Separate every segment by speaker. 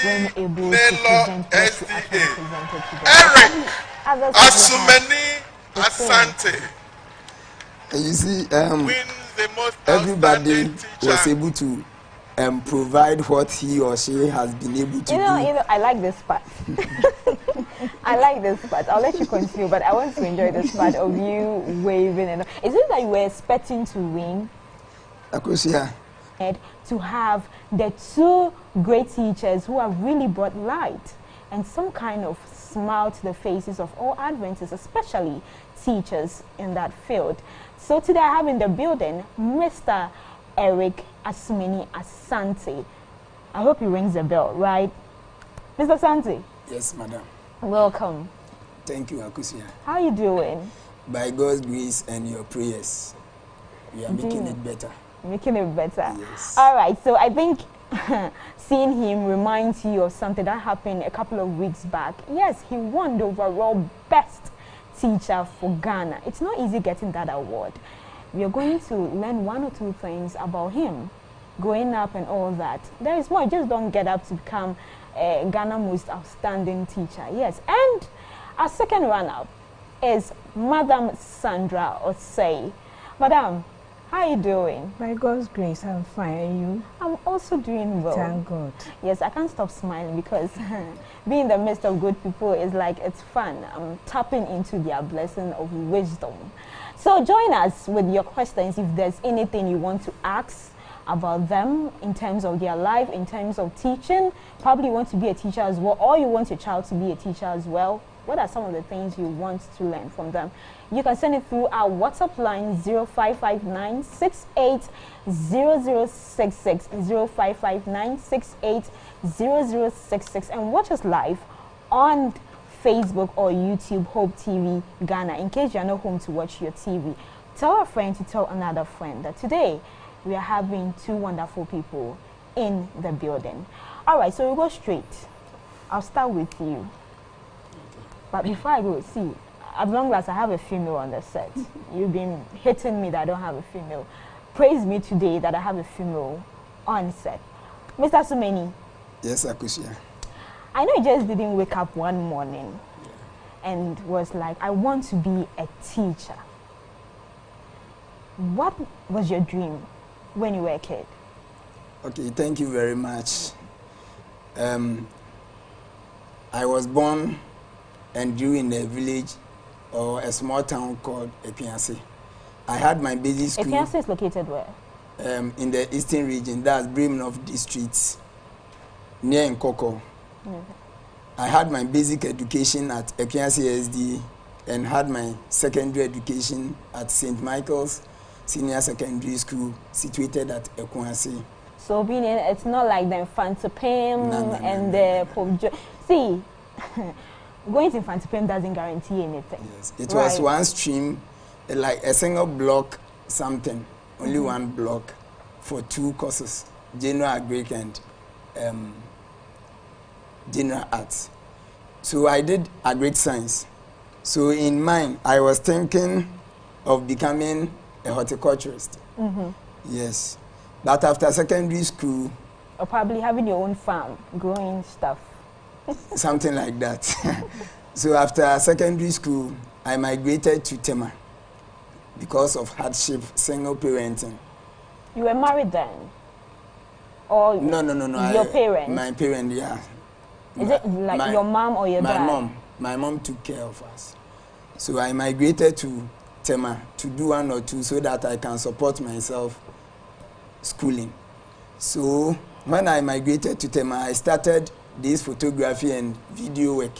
Speaker 1: when able to present what you actually presented today.
Speaker 2: Eric
Speaker 1: Others
Speaker 2: Asumeni Asante
Speaker 3: You see,
Speaker 2: wins the most
Speaker 3: everybody
Speaker 2: outstanding teacher.
Speaker 3: was able to provide what he or she has been able to do.
Speaker 1: I like this part. I like this part. I'll let you continue, but I want to enjoy this part of you waving. And is it that you were expecting to win?
Speaker 3: Of course, yeah.
Speaker 1: To have the two great teachers who have really brought light and some kind of smile to the faces of all Adventists, especially teachers in that field. So today I have in the building Mr. Eric Asumeni Asante. I hope he rings a bell, right? Mr. Asante?
Speaker 3: Yes, madam.
Speaker 1: Welcome.
Speaker 3: Thank you, Akusia.
Speaker 1: How are you doing?
Speaker 3: By God's grace and your prayers, we are making it better.
Speaker 1: Making it better.
Speaker 3: Yes.
Speaker 1: All right, so I think seeing him reminds you of something that happened a couple of weeks back. Yes, he won the overall best teacher for Ghana. It's not easy getting that award. We are going to learn one or two things about him, growing up and all that. There is more. Just don't get up to become Ghana's most outstanding teacher. Yes, and our second runner-up is Madam Sandra Osei. Madam, how are you doing?
Speaker 4: By God's grace, I'm fine. And you?
Speaker 1: I'm also doing well.
Speaker 4: Thank God.
Speaker 1: Yes, I can't stop smiling because being in the midst of good people is like, it's fun. I'm tapping into their blessing of wisdom. So join us with your questions if there's anything you want to ask about them in terms of their life, in terms of teaching. Probably you want to be a teacher as well, or you want your child to be a teacher as well. What are some of the things you want to learn from them? You can send it through our WhatsApp line 0559 680066, 0559 680066, and watch us live on Facebook or YouTube, Hope TV Ghana. In case you're not home to watch your TV, tell a friend to tell another friend that today we are having two wonderful people in the building. All right, so we'll go straight. I'll start with you. But before I go, see, as long as I have a female on the set, you've been hitting me that I don't have a female. Praise me today that I have a female on set. Mr. Asumeni.
Speaker 3: Yes, Akusia.
Speaker 1: I know you just didn't wake up one morning and was like, I want to be a teacher. What was your dream when you were a kid?
Speaker 3: Okay, thank you very much. I was born and grew in a village or a small town called Epiansi. I had my basic school.
Speaker 1: Epiansi is located where?
Speaker 3: In the eastern region, that's Bremenhof district, near Nkoko. I had my basic education at Epiansi SD and had my secondary education at St. Michael's Senior Secondary School, situated at Ekwasi.
Speaker 1: So being in, it's not like the Infantipim and the Pope. See, going to Infantipim doesn't guarantee anything.
Speaker 3: Yes, it was one stream, like a single block, something, only one block for two courses, general agric and general arts. So I did agric science. So in mine, I was thinking of becoming a horticulturist. Yes. But after secondary school...
Speaker 1: Or probably having your own farm, growing stuff.
Speaker 3: Something like that. So after secondary school, I migrated to Tema because of hardship, single parenting.
Speaker 1: You were married then? Or
Speaker 3: no.
Speaker 1: Your parents?
Speaker 3: My parent, yeah.
Speaker 1: Is it like your mom or your dad?
Speaker 3: My mom took care of us. So I migrated to Tema to do one or two so that I can support myself schooling. So when I migrated to Tema, I started this photography and video work.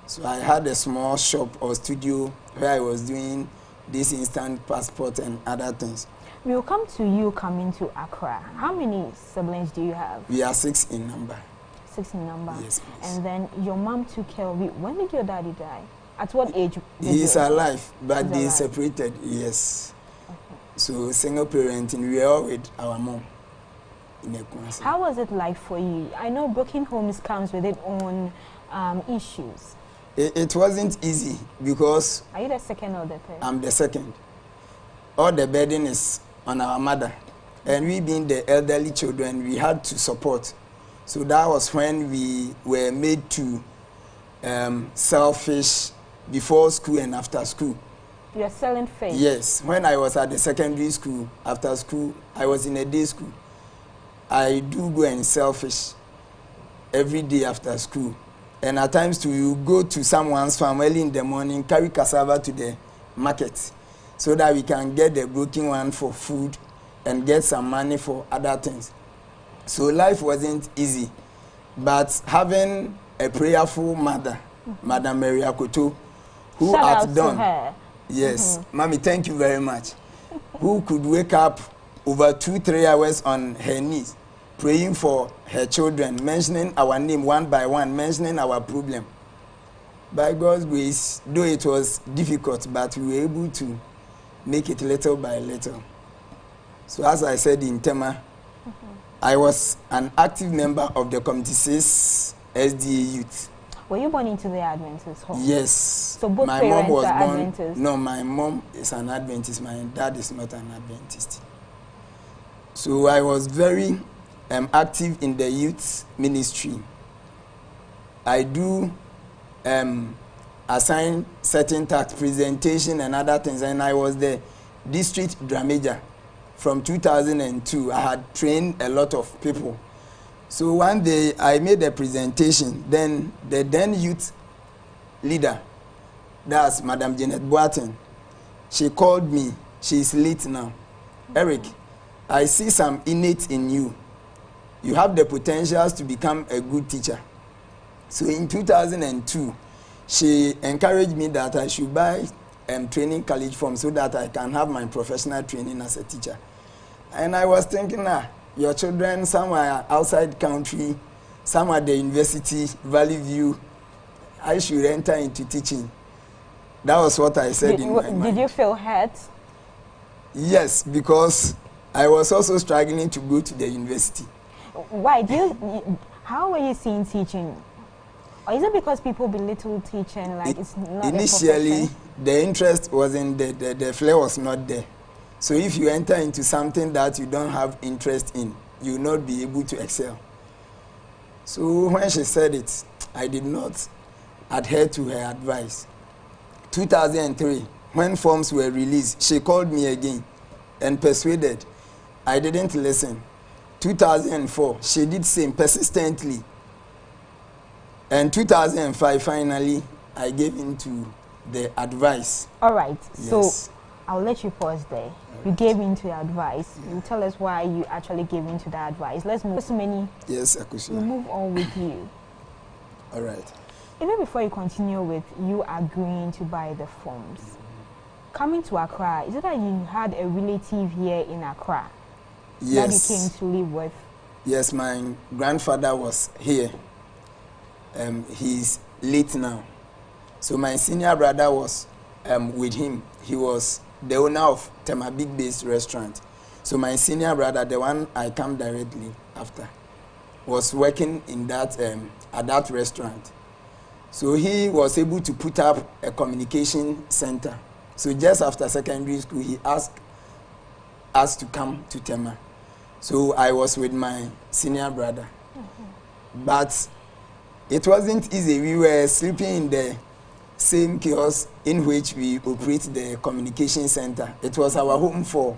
Speaker 3: So I had a small shop or studio where I was doing this instant passport and other things.
Speaker 1: We will come to you coming to Accra. How many siblings do you have?
Speaker 3: We are 6 in number.
Speaker 1: 6 in number?
Speaker 3: Yes, please.
Speaker 1: And then your mom took care of you. When did your daddy die? At what age?
Speaker 3: He is alive, but they separated, yes. Okay. So single parenting, we are all with our mom.
Speaker 1: How was it like for you? I know broken homes comes with its own issues.
Speaker 3: It wasn't easy because...
Speaker 1: Are you the second or the third?
Speaker 3: I'm the second. All the burden is on our mother. And we being the elderly children, we had to support. So that was when we were made to sell fish before school and after school.
Speaker 1: You are selling fish?
Speaker 3: Yes. When I was at the secondary school, after school, I was in a day school. I do go and sell fish every day after school. And at times too, you go to someone's farm early in the morning, carry cassava to the market so that we can get the broken one for food and get some money for other things. So life wasn't easy. But having a prayerful mother, Madam Mary Akoto, who
Speaker 1: Shout
Speaker 3: had
Speaker 1: out
Speaker 3: done,
Speaker 1: to her.
Speaker 3: yes, Mommy, thank you very much, who could wake up over 2-3 hours on her knees, praying for her children, mentioning our name one by one, mentioning our problem. By God's grace, though it was difficult, but we were able to make it little by little. So as I said in Tema, I was an active member of the Committee 6 SDA Youth.
Speaker 1: Were you born into the Adventist home?
Speaker 3: Yes.
Speaker 1: So both
Speaker 3: my
Speaker 1: parents
Speaker 3: mom was
Speaker 1: are
Speaker 3: born.
Speaker 1: Adventists?
Speaker 3: No, my mom is an Adventist. My dad is not an Adventist. So I was very active in the youth ministry. I do assign certain task presentation and other things, and I was the district dramager from 2002. I had trained a lot of people. So one day I made a presentation. Then the then youth leader, that's Madam Janet Boateng, she called me. She's late now. Eric, I see some innate in you. You have the potentials to become a good teacher. So in 2002, she encouraged me that I should buy training college form so that I can have my professional training as a teacher. And I was thinking, your children, some are outside country, some are at the university, Valley View. I should enter into teaching. That was what I said in my mind.
Speaker 1: Did you feel hurt?
Speaker 3: Yes, because I was also struggling to go to the university.
Speaker 1: Why? How were you seeing teaching? Or is it because people belittle teaching, like it's not
Speaker 3: initially,
Speaker 1: a profession?
Speaker 3: the interest wasn't there, the flair was not there. So if you enter into something that you don't have interest in, you will not be able to excel. So when she said it, I did not adhere to her advice. 2003, when forms were released, she called me again and persuaded. I didn't listen. 2004, she did same persistently. And 2005, finally, I gave in to the advice.
Speaker 1: All right.
Speaker 3: Yes.
Speaker 1: So I'll let you pause there. You gave in to the advice. You tell us why you actually gave in to the advice. Let's move. So many.
Speaker 3: Yes, Akushia.
Speaker 1: We'll move on with you.
Speaker 3: All right.
Speaker 1: Even before you continue with you agreeing to buy the forms, coming to Accra, is it that you had a relative here in Accra?
Speaker 3: Yes.
Speaker 1: That you came to live with?
Speaker 3: Yes, my grandfather was here. He's late now. So my senior brother was with him. He was the owner of Tema Big Base restaurant. So my senior brother, the one I come directly after, was working in that at that restaurant. So he was able to put up a communication center. So just after secondary school, he asked us to come to Tema. So I was with my senior brother. But it wasn't easy. We were sleeping in the same kiosk in which we operate the communication center. It was our home for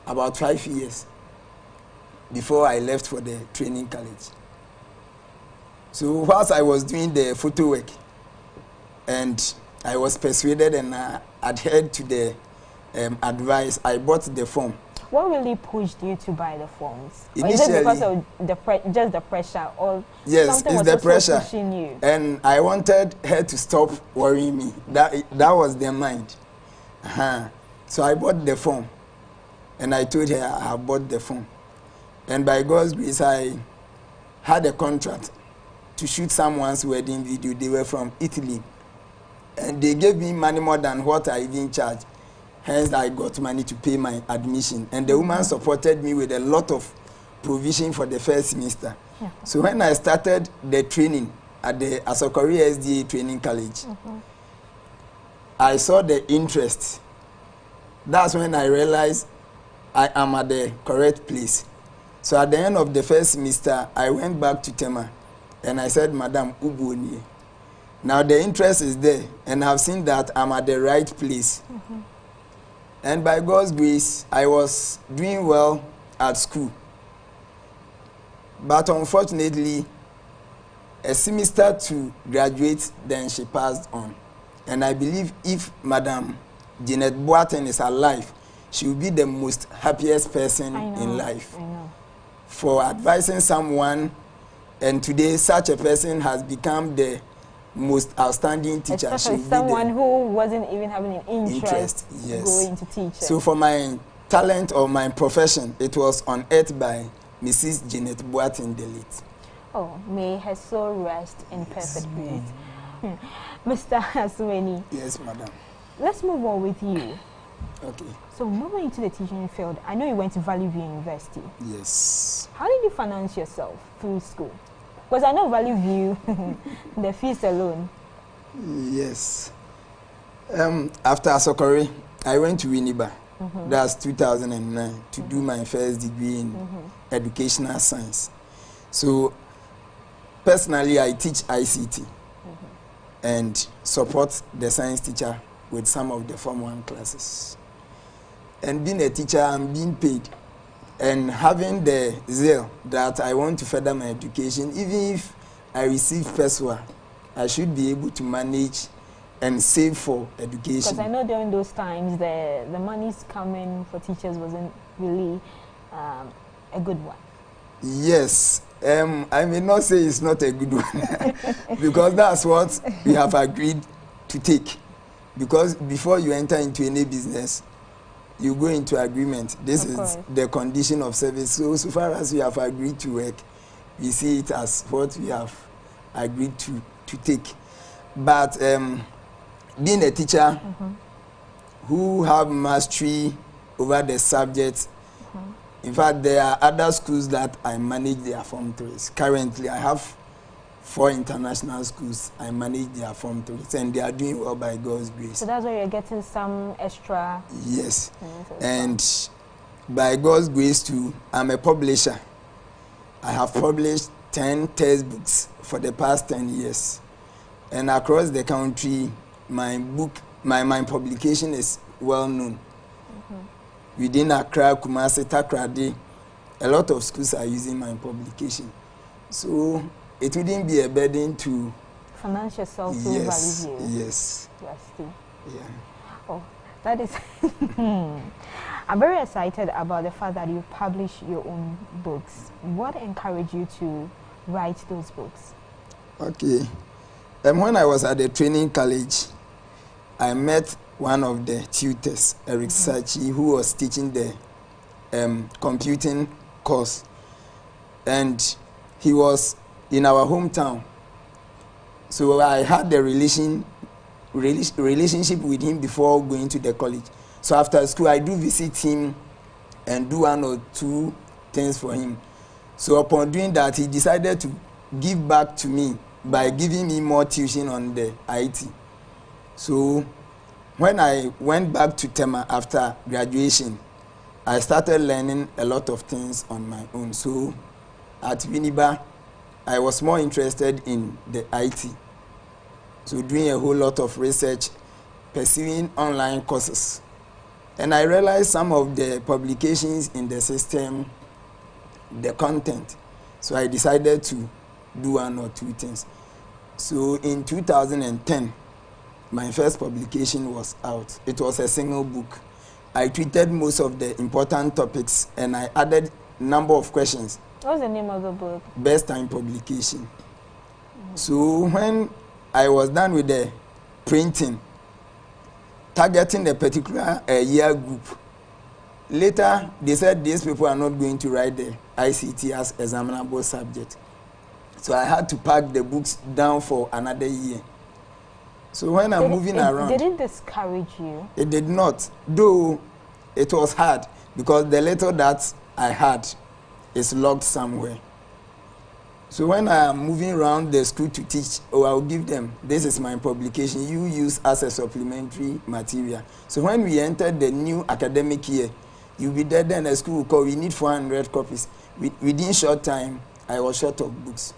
Speaker 3: about 5 years before I left for the training college. So whilst I was doing the photo work, and I was persuaded and adhered to the advice, I bought the form.
Speaker 1: What really pushed you to buy the forms?
Speaker 3: Initially,
Speaker 1: or is it because of just the pressure, or
Speaker 3: yes,
Speaker 1: something
Speaker 3: it's
Speaker 1: was
Speaker 3: the
Speaker 1: also
Speaker 3: pressure.
Speaker 1: pushing you?
Speaker 3: And I wanted her to stop worrying me. That was their mind. So I bought the form, and I told her I have bought the form. And by God's grace, I had a contract to shoot someone's wedding video. They were from Italy, and they gave me money more than what I even charged. Hence, I got money to pay my admission. And the woman supported me with a lot of provision for the first semester. Yeah. So when I started the training at the Asokori SDA Training College, I saw the interest. That's when I realized I am at the correct place. So at the end of the first semester, I went back to Tema and I said, Madam Ubuni. Now the interest is there, and I've seen that I'm at the right place. And by God's grace, I was doing well at school. But unfortunately, a semester to graduate, then she passed on. And I believe if Madam Janet Boateng is alive, she will be the most happiest person in life.
Speaker 1: I know.
Speaker 3: For advising someone, and today such a person has become the most outstanding teacher.
Speaker 1: Especially someone who wasn't even having an interest
Speaker 3: yes.
Speaker 1: going to teach.
Speaker 3: So for my talent or my profession, it was unearthed by Mrs. Janet Boateng Delete.
Speaker 1: Oh, may her soul rest in perfect peace. Mr. Asumeni.
Speaker 3: Yes, madam.
Speaker 1: Let's move on with you.
Speaker 3: Okay.
Speaker 1: So moving into the teaching field, I know you went to Valley View University.
Speaker 3: Yes.
Speaker 1: How did you finance yourself through school? Because I know Valley View, the fees alone.
Speaker 3: Yes. After Asokore, I went to Winneba. That's 2009 to do my first degree in educational science. So personally, I teach ICT and support the science teacher with some of the Form 1 classes. And being a teacher, I'm being paid. And having the zeal that I want to further my education, even if I receive PESWA, I should be able to manage and save for education.
Speaker 1: Because I know during those times, the money's coming for teachers wasn't really a good one.
Speaker 3: Yes. I may not say it's not a good one because that's what we have agreed to take. Because before you enter into any business, you go into agreement. This is the condition of service. So far as we have agreed to work, we see it as what we have agreed to take. But being a teacher who have mastery over the subject, in fact, there are other schools that I manage their Form 3s. Currently, I have 4 international schools. I manage their Form 3s, and they are doing well by God's grace.
Speaker 1: So that's why you're getting some extra.
Speaker 3: Yes, and by God's grace too, I'm a publisher. I have published 10 textbooks for the past 10 years, and across the country, my publication is well known. Within Accra, Kumasi, Takoradi, a lot of schools are using my publication. So it wouldn't be a burden to
Speaker 1: finance yourself through Valley View.
Speaker 3: Yes.
Speaker 1: Yeah. Oh, that is. I'm very excited about the fact that you publish your own books. What encouraged you to write those books? Okay.
Speaker 3: When I was at the training college, I met one of the tutors, Eric Sachi, who was teaching the computing course. And he was in our hometown. So I had the relationship with him before going to the college. So after school, I do visit him and do 1 or 2 things for him. So upon doing that, he decided to give back to me by giving me more tuition on the IT. So when I went back to Tema after graduation, I started learning a lot of things on my own. So at Winneba, I was more interested in the IT. So doing a whole lot of research, pursuing online courses. And I realized some of the publications in the system, the content. So I decided to do 1 or 2 things. So in 2010, my first publication was out. It was a single book. I treated most of the important topics and I added a number of questions.
Speaker 1: What's the name of the book?
Speaker 3: Best time publication. So when I was done with the printing, targeting a particular year group, later they said these people are not going to write the ICT as examinable subject. So I had to pack the books down for another year. So when I'm moving around...
Speaker 1: Did it discourage you?
Speaker 3: It did not, though it was hard because the letter that I had is locked somewhere. So when I am moving around the school to teach, I'll give them, this is my publication, you use as a supplementary material. So when we entered the new academic year, you'll be there, then the school will call, we need 400 copies. Within short time, I was short of books.